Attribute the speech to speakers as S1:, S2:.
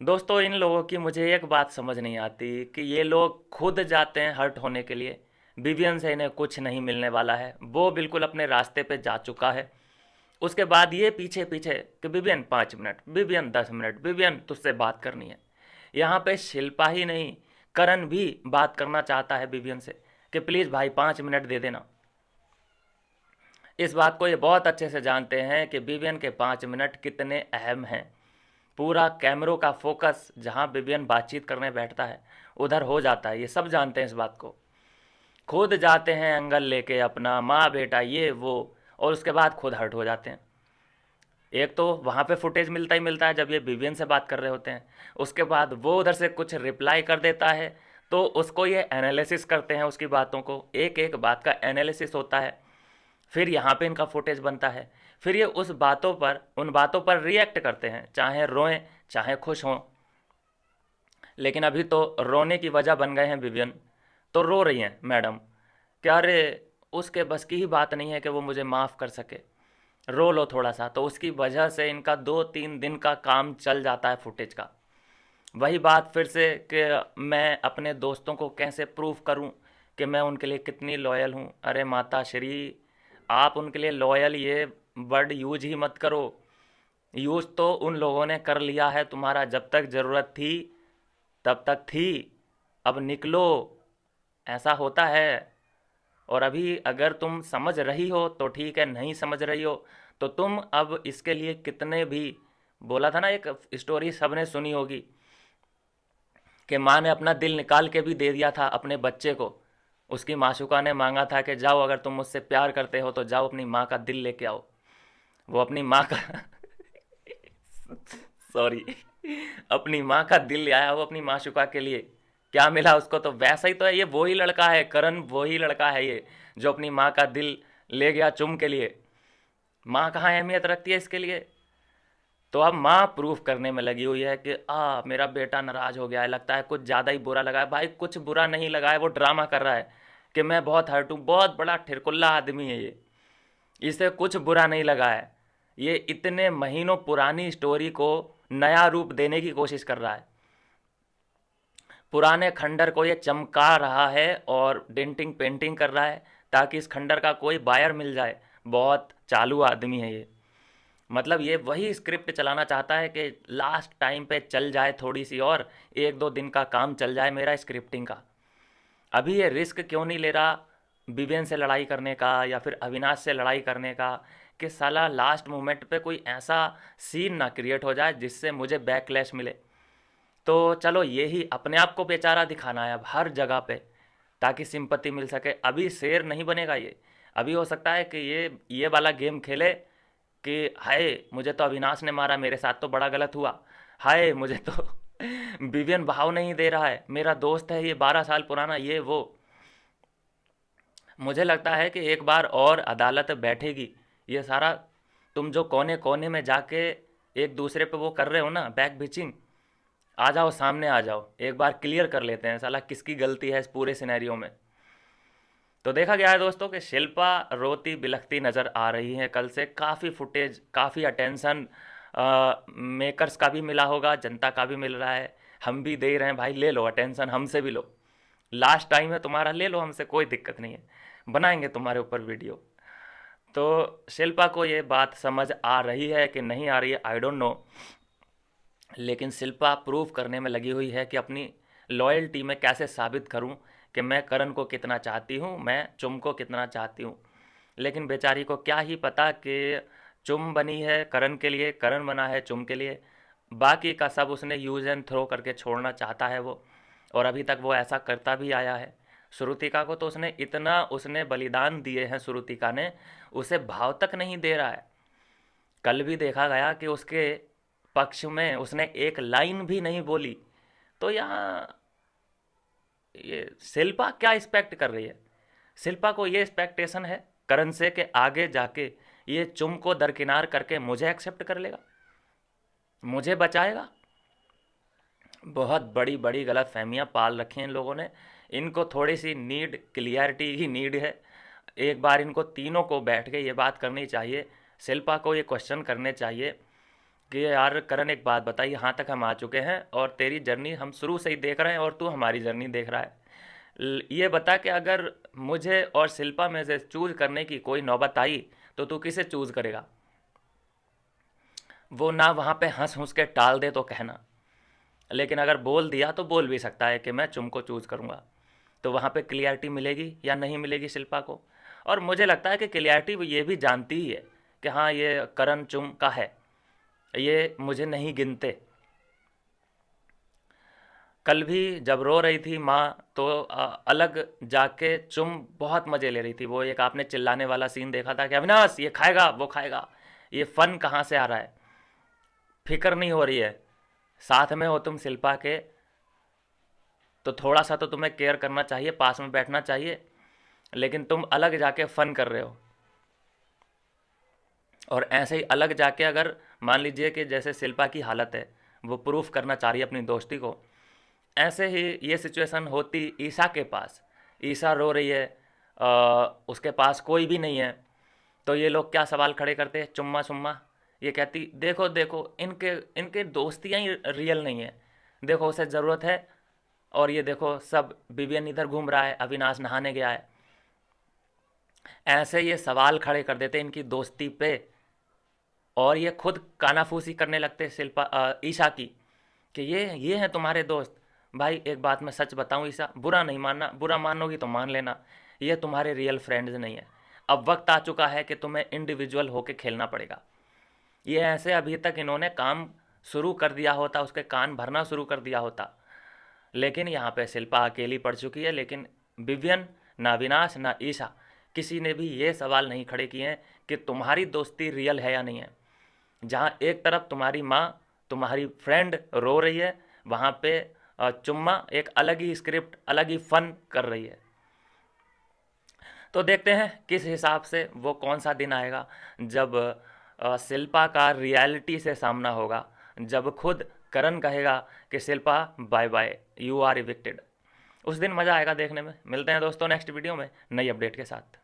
S1: दोस्तों इन लोगों की मुझे एक बात समझ नहीं आती कि ये लोग खुद जाते हैं हर्ट होने के लिए। विवियन से इन्हें कुछ नहीं मिलने वाला है, वो बिल्कुल अपने रास्ते पे जा चुका है। उसके बाद ये पीछे पीछे कि Vivian 5 minute, Vivian 10 minute, Vivian तुझसे बात करनी है। यहाँ पे शिल्पा ही नहीं, करण भी बात करना चाहता है विवियन से कि प्लीज़ भाई 5 मिनट दे देना। इस बात को ये बहुत अच्छे से जानते हैं कि विवियन के 5 मिनट कितने अहम हैं। पूरा कैमरों का फोकस जहाँ विवियन बातचीत करने बैठता है उधर हो जाता है, ये सब जानते हैं इस बात को। खुद जाते हैं एंगल लेके अपना, माँ बेटा ये वो, और उसके बाद खुद हर्ट हो जाते हैं। एक तो वहाँ पे फुटेज मिलता ही मिलता है जब ये विवियन से बात कर रहे होते हैं, उसके बाद वो उधर से कुछ रिप्लाई कर देता है, तो उसको ये एनालिसिस करते हैं, उसकी बातों को एक एक बात का एनालिसिस होता है। फिर यहाँ पे इनका फुटेज बनता है, फिर ये उस बातों पर उन बातों पर रिएक्ट करते हैं, चाहे रोएं चाहे खुश हों। लेकिन अभी तो रोने की वजह बन गए हैं विवियन, तो रो रही हैं मैडम। क्या रे, उसके बस की ही बात नहीं है कि वो मुझे माफ़ कर सके, रो लो थोड़ा सा। तो उसकी वजह से इनका 2-3 दिन का काम चल जाता है फुटेज का। वही बात फिर से कि मैं अपने दोस्तों को कैसे प्रूव करूं कि मैं उनके लिए कितनी लॉयल हूं। अरे माता श्री, आप उनके लिए लॉयल ये वर्ड यूज ही मत करो। यूज तो उन लोगों ने कर लिया है, तुम्हारा जब तक ज़रूरत थी तब तक थी, अब निकलो। ऐसा होता है। और अभी अगर तुम समझ रही हो तो ठीक है, नहीं समझ रही हो तो तुम अब इसके लिए कितने भी, बोला था ना एक स्टोरी सबने सुनी होगी कि माँ ने अपना दिल निकाल के भी दे दिया था अपने बच्चे को। उसकी माशुका ने मांगा था कि जाओ, अगर तुम मुझसे प्यार करते हो तो जाओ अपनी माँ का दिल लेके आओ। वो अपनी माँ का सॉरी, अपनी माँ का दिल ले आया वो अपनी माशुका के लिए। क्या मिला उसको? तो वैसा ही तो है, ये वही लड़का है करण, वही लड़का है ये जो अपनी माँ का दिल ले गया चुम के लिए। माँ कहाँ अहमियत रखती है इसके लिए? तो अब माँ प्रूफ करने में लगी हुई है कि मेरा बेटा नाराज़ हो गया है, लगता है कुछ ज़्यादा ही बुरा लगा है। भाई कुछ बुरा नहीं लगा है, वो ड्रामा कर रहा है कि मैं बहुत हर्ट हूँ, बहुत बड़ा ठिरकुल्ला आदमी है ये, इसे कुछ बुरा नहीं लगा है। ये इतने महीनों पुरानी स्टोरी को नया रूप देने की कोशिश कर रहा है, पुराने खंडर को ये चमका रहा है और डेंटिंग पेंटिंग कर रहा है ताकि इस खंडर का कोई बायर मिल जाए। बहुत चालू आदमी है ये। मतलब ये वही स्क्रिप्ट चलाना चाहता है कि लास्ट टाइम पे चल जाए थोड़ी सी और, 1-2 दिन का काम चल जाए मेरा स्क्रिप्टिंग का। अभी ये रिस्क क्यों नहीं ले रहा विवेन से लड़ाई करने का या फिर अविनाश से लड़ाई करने का, कि साला लास्ट मोमेंट पे कोई ऐसा सीन ना क्रिएट हो जाए जिससे मुझे बैकलैश मिले। तो चलो ये ही अपने आप को बेचारा दिखाना है अब हर जगह पे, ताकि सिंपत्ति मिल सके। अभी शेर नहीं बनेगा ये। अभी हो सकता है कि ये वाला गेम खेले कि हाय मुझे तो अविनाश ने मारा, मेरे साथ तो बड़ा गलत हुआ, हाय मुझे तो विवियन भाव नहीं दे रहा है, मेरा दोस्त है ये 12 साल पुराना, ये वो। मुझे लगता है कि एक बार और अदालत बैठेगी। ये सारा तुम जो कोने कोने में जाके एक दूसरे पे वो कर रहे हो ना बैक बिचिंग, आ जाओ सामने आ जाओ, एक बार क्लियर कर लेते हैं साला किसकी गलती है इस पूरे सिनेरियो में। तो देखा गया है दोस्तों कि शिल्पा रोती बिलखती नज़र आ रही है कल से। काफ़ी फुटेज, काफ़ी अटेंशन मेकर्स का भी मिला होगा, जनता का भी मिल रहा है, हम भी दे रहे हैं। भाई ले लो अटेंशन, हमसे भी लो, लास्ट टाइम है तुम्हारा, ले लो हमसे, कोई दिक्कत नहीं है, बनाएंगे तुम्हारे ऊपर वीडियो। तो शिल्पा को ये बात समझ आ रही है कि नहीं आ रही है, आई डोंट नो। लेकिन शिल्पा प्रूव करने में लगी हुई है कि अपनी लॉयल्टी में कैसे साबित करूं कि मैं करण को कितना चाहती हूं, मैं चुम को कितना चाहती हूं। लेकिन बेचारी को क्या ही पता कि चुम बनी है करण के लिए, करण बना है चुम के लिए। बाकी का सब उसने यूज़ एंड थ्रो करके छोड़ना चाहता है वो, और अभी तक वो ऐसा करता भी आया है। श्रुतिका को तो उसने इतना उसने बलिदान दिए हैं, श्रुतिका ने उसे भाव तक नहीं दे रहा है। कल भी देखा गया कि उसके पक्ष में उसने एक लाइन भी नहीं बोली। तो यहाँ ये शिल्पा क्या एक्सपेक्ट कर रही है? शिल्पा को ये एक्सपेक्टेशन है करण से कि आगे जाके ये चुम को दरकिनार करके मुझे एक्सेप्ट कर लेगा, मुझे बचाएगा। बहुत बड़ी बड़ी गलत फहमियाँ पाल रखी हैं इन लोगों ने। इनको थोड़ी सी नीड, क्लियरिटी की नीड है। एक बार इनको तीनों को बैठ के ये बात करनी चाहिए, शिल्पा को ये क्वेश्चन करने चाहिए कि यार करण एक बात बता, यहाँ तक हम आ चुके हैं और तेरी जर्नी हम शुरू से ही देख रहे हैं और तू हमारी जर्नी देख रहा है। ये बता कि अगर मुझे और शिल्पा में से चूज करने की कोई नौबत आई तो तू किसे चूज करेगा? वो ना वहाँ पे हंस हंस के टाल दे तो कहना, लेकिन अगर बोल दिया तो बोल भी सकता है कि मैं चुम को चूज करूँगा। तो वहाँ पे क्लियरिटी मिलेगी या नहीं मिलेगी शिल्पा को? और मुझे लगता है कि क्लियरिटी वो ये भी जानती ही है कि हाँ ये करण चुम का है, ये मुझे नहीं गिनते। कल भी जब रो रही थी माँ तो अलग जाके चुम बहुत मज़े ले रही थी। वो एक आपने चिल्लाने वाला सीन देखा था कि अविनाश ये खाएगा वो खाएगा, ये फन कहाँ से आ रहा है? फिक्र नहीं हो रही है। साथ में हो तुम शिल्पा के तो थोड़ा सा तो तुम्हें केयर करना चाहिए, पास में बैठना चाहिए, लेकिन तुम अलग जाके फन कर रहे हो। और ऐसे ही अलग जाके अगर मान लीजिए कि जैसे शिल्पा की हालत है, वो प्रूफ करना चाह रही है अपनी दोस्ती को, ऐसे ही ये सिचुएशन होती ईशा के पास, ईशा रो रही है, उसके पास कोई भी नहीं है, तो ये लोग क्या सवाल खड़े करते हैं? चुम्मा चुम्मा। ये कहती देखो देखो इनके इनके दोस्तियाँ ही रियल नहीं है, देखो उसे ज़रूरत है, और ये देखो सब विवियन इधर घूम रहा है, अविनाश नहाने गया है। ऐसे ये सवाल खड़े कर देते इनकी दोस्ती पे, और ये खुद कानाफूसी करने लगते शिल्पा ईशा की कि ये हैं तुम्हारे दोस्त। भाई एक बात मैं सच बताऊं ईशा, बुरा नहीं मानना, बुरा मानोगी तो मान लेना, ये तुम्हारे रियल फ्रेंड्स नहीं है। अब वक्त आ चुका है कि तुम्हें इंडिविजुअल होके खेलना पड़ेगा। ये ऐसे अभी तक इन्होंने काम शुरू कर दिया होता, उसके कान भरना शुरू कर दिया होता, लेकिन यहाँ पे शिल्पा अकेली पड़ चुकी है। लेकिन विवियन, ना अविनाश, ना ईशा, किसी ने भी ये सवाल नहीं खड़े किए हैं कि तुम्हारी दोस्ती रियल है या नहीं है। जहाँ एक तरफ तुम्हारी माँ, तुम्हारी फ्रेंड रो रही है, वहाँ पे चुम्मा एक अलग ही स्क्रिप्ट, अलग ही फन कर रही है। तो देखते हैं किस हिसाब से वो कौन सा दिन आएगा जब शिल्पा का रियलिटी से सामना होगा, जब खुद करण कहेगा कि Shilpa bye bye, you are evicted. उस दिन मज़ा आएगा देखने में। मिलते हैं दोस्तों नेक्स्ट वीडियो में नई अपडेट के साथ।